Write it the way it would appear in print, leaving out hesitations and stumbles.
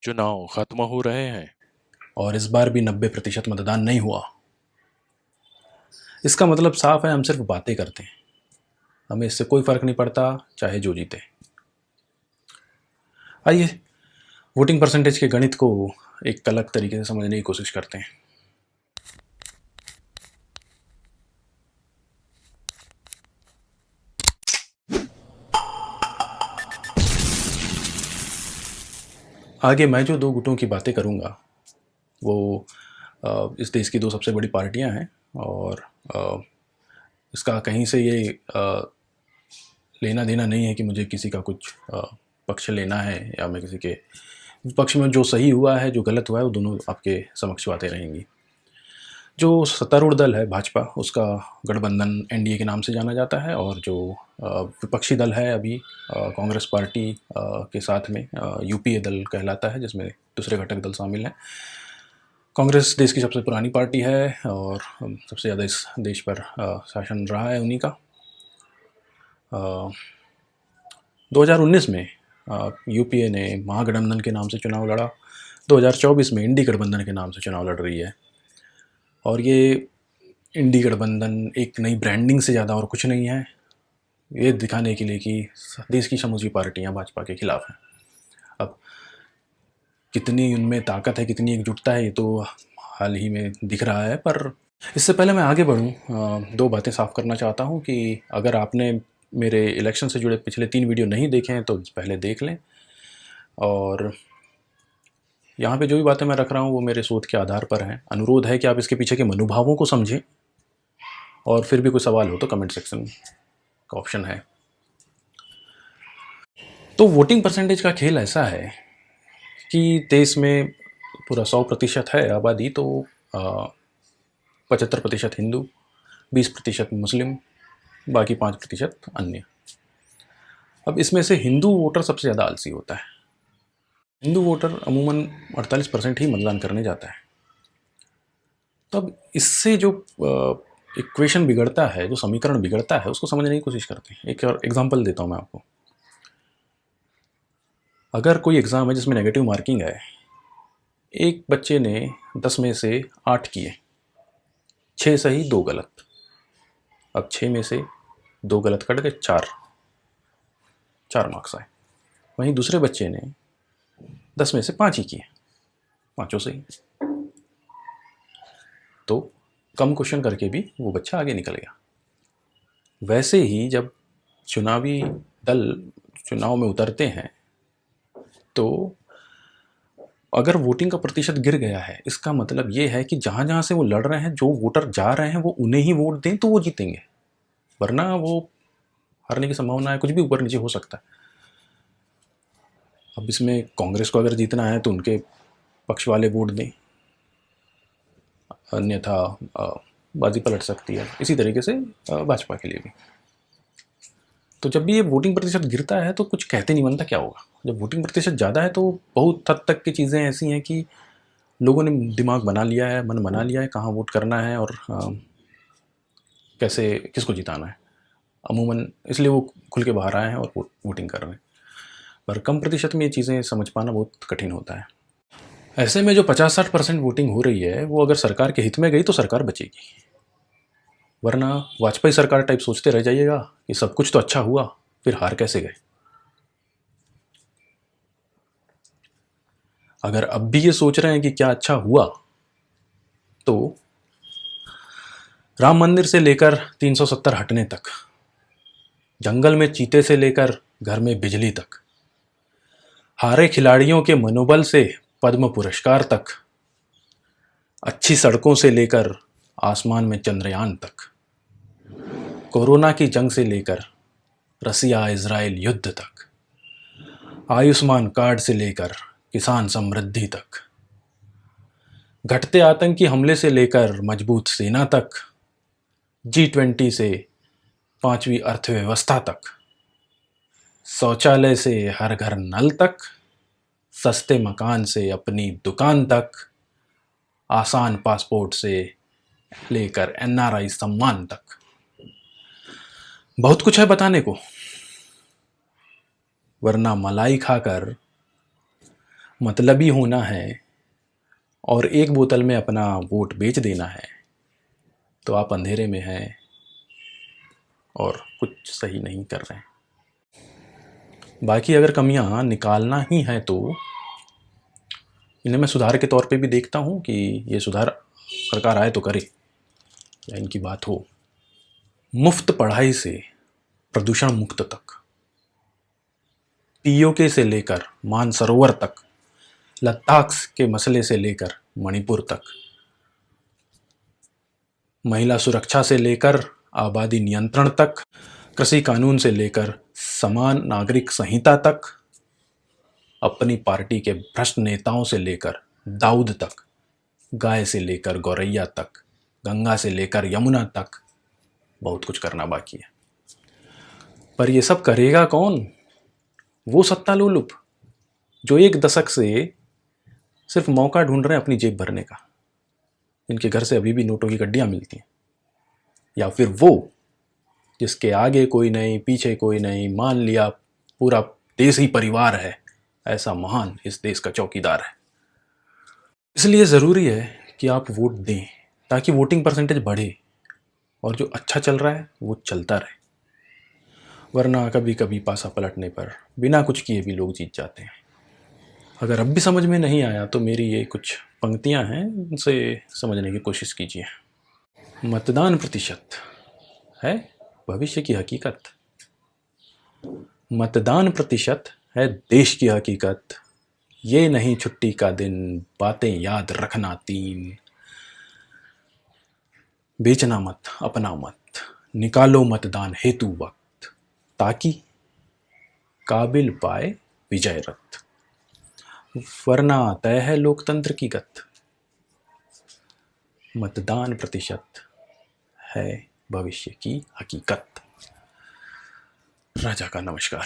चुनाव खत्म हो रहे हैं। और इस बार भी 90% मतदान नहीं हुआ। इसका मतलब साफ है, हम सिर्फ बातें करते हैं। हमें इससे कोई फर्क नहीं पड़ता, चाहे जो जीते। आइए वोटिंग परसेंटेज के गणित को एक अलग तरीके से समझने की कोशिश करते हैं। आगे मैं जो दो गुटों की बातें करूंगा वो इस देश की दो सबसे बड़ी पार्टियां हैं, और इसका कहीं से ये लेना देना नहीं है कि मुझे किसी का कुछ पक्ष लेना है, या मैं किसी के पक्ष में जो सही हुआ है जो गलत हुआ है वो दोनों आपके समक्ष बातें रहेंगी। जो सत्तारूढ़ दल है भाजपा, उसका गठबंधन एनडीए के नाम से जाना जाता है, और जो विपक्षी दल है अभी कांग्रेस पार्टी के साथ में यूपीए दल कहलाता है, जिसमें दूसरे घटक दल शामिल हैं। कांग्रेस देश की सबसे पुरानी पार्टी है और सबसे ज़्यादा इस देश पर शासन रहा है उन्हीं का। 2019 में यूपीए ने महागठबंधन के नाम से चुनाव लड़ा। 2024 में इंडी गठबंधन के नाम से चुनाव लड़ रही है, और ये इंडी गठबंधन एक नई ब्रांडिंग से ज़्यादा और कुछ नहीं है, ये दिखाने के लिए कि देश की समूची पार्टियां भाजपा के खिलाफ हैं। अब कितनी उनमें ताकत है, कितनी एकजुटता है, ये तो हाल ही में दिख रहा है। पर इससे पहले मैं आगे बढ़ूं, दो बातें साफ करना चाहता हूं कि अगर आपने मेरे इलेक्शन से जुड़े पिछले 3 वीडियो नहीं देखे हैं तो पहले देख लें, और यहाँ पे जो भी बातें मैं रख रहा हूँ वो मेरे शोध के आधार पर हैं। अनुरोध है कि आप इसके पीछे के मनोभावों को समझें, और फिर भी कोई सवाल हो तो कमेंट सेक्शन का ऑप्शन है। तो वोटिंग परसेंटेज का खेल ऐसा है कि देश में पूरा 100% है आबादी, तो 75% हिंदू, 20% मुस्लिम, बाकी 5% अन्य। अब इसमें से हिंदू वोटर सबसे ज़्यादा आलसी होता है। हिंदू वोटर अमूमन 48% ही मतदान करने जाता है। तो अब इससे जो इक्वेशन बिगड़ता है, जो समीकरण बिगड़ता है, उसको समझने की कोशिश करते हैं। एक और एग्जांपल देता हूँ मैं आपको। अगर कोई एग्ज़ाम है जिसमें नेगेटिव मार्किंग है, एक बच्चे ने 10 में से 8 किए, 6 सही 2 गलत। अब 6 में से 2 गलत कट गए, 4 मार्क्स आए। वहीं दूसरे बच्चे ने 10 में से 5 ही किए, 5 सही। तो कम क्वेश्चन करके भी वो बच्चा आगे निकल गया। वैसे ही जब चुनावी दल चुनाव में उतरते हैं तो अगर वोटिंग का प्रतिशत गिर गया है, इसका मतलब ये है कि जहाँ जहाँ से वो लड़ रहे हैं, जो वोटर जा रहे हैं वो उन्हें ही वोट दें तो वो जीतेंगे, वरना वो हारने की संभावना है, कुछ भी ऊपर नीचे हो सकता है। अब इसमें कांग्रेस को अगर जीतना है तो उनके पक्ष वाले वोट दें, अन्यथा बाजी पलट सकती है। इसी तरीके से भाजपा के लिए भी। तो जब भी ये वोटिंग प्रतिशत गिरता है तो कुछ कहते नहीं बनता क्या होगा। जब वोटिंग प्रतिशत ज़्यादा है तो बहुत हद तक की चीज़ें ऐसी हैं कि लोगों ने दिमाग बना लिया है, मन बना लिया है कहाँ वोट करना है और कैसे किसको जिताना है। अमूमन इसलिए वो खुल के बाहर आए हैं और वोटिंग कर रहे हैं। पर कम प्रतिशत में ये चीज़ें समझ पाना बहुत कठिन होता है। ऐसे में जो 50-60% वोटिंग हो रही है वो अगर सरकार के हित में गई तो सरकार बचेगी, वरना वाजपेयी सरकार टाइप सोचते रह जाइएगा कि सब कुछ तो अच्छा हुआ, फिर हार कैसे गए। अगर अब भी ये सोच रहे हैं कि क्या अच्छा हुआ, तो राम मंदिर से लेकर 370 हटने तक, जंगल में चीते से लेकर घर में बिजली तक, हारे खिलाड़ियों के मनोबल से पद्म पुरस्कार तक, अच्छी सड़कों से लेकर आसमान में चंद्रयान तक, कोरोना की जंग से लेकर रसिया इजराइल युद्ध तक, आयुष्मान कार्ड से लेकर किसान समृद्धि तक, घटते आतंकी हमले से लेकर मजबूत सेना तक, G20 से 5वीं अर्थव्यवस्था तक, शौचालय से हर घर नल तक, सस्ते मकान से अपनी दुकान तक, आसान पासपोर्ट से लेकर NRI सम्मान तक। बहुत कुछ है बताने को, वरना मलाई खाकर मतलबी होना है और एक बोतल में अपना वोट बेच देना है, तो आप अंधेरे में हैं और कुछ सही नहीं कर रहे हैं। बाकी अगर कमियां निकालना ही है तो इन्हें मैं सुधार के तौर पे भी देखता हूँ कि ये सुधार सरकार आए तो करे या इनकी बात हो। मुफ्त पढ़ाई से प्रदूषण मुक्त तक, पीओके से लेकर मानसरोवर तक, लद्दाख के मसले से लेकर मणिपुर तक, महिला सुरक्षा से लेकर आबादी नियंत्रण तक, कृषि कानून से लेकर समान नागरिक संहिता तक, अपनी पार्टी के भ्रष्ट नेताओं से लेकर दाऊद तक, गाय से लेकर गौरैया तक, गंगा से लेकर यमुना तक, बहुत कुछ करना बाकी है। पर ये सब करेगा कौन? वो सत्ता लोलुप जो एक दशक से सिर्फ मौका ढूंढ रहे हैं अपनी जेब भरने का, जिनके घर से अभी भी नोटों की गड्डियां मिलती हैं। या फिर वो जिसके आगे कोई नहीं, पीछे कोई नहीं, मान लिया पूरा देश ही परिवार है, ऐसा महान इस देश का चौकीदार है। इसलिए ज़रूरी है कि आप वोट दें ताकि वोटिंग परसेंटेज बढ़े और जो अच्छा चल रहा है वो चलता रहे। वरना कभी कभी पासा पलटने पर बिना कुछ किए भी लोग जीत जाते हैं। अगर अब भी समझ में नहीं आया तो मेरी ये कुछ पंक्तियां हैं, उनसे समझने की कोशिश कीजिए। मतदान प्रतिशत है भविष्य की हकीकत। मतदान प्रतिशत है देश की हकीकत। ये नहीं छुट्टी का दिन, बातें याद रखना 3। बेचना मत, अपना मत, निकालो मतदान हेतु वक्त, ताकि काबिल पाए विजय रथ, वरना तय है लोकतंत्र की गत। मतदान प्रतिशत है भविष्य की हकीकत। राजा का नमस्कार।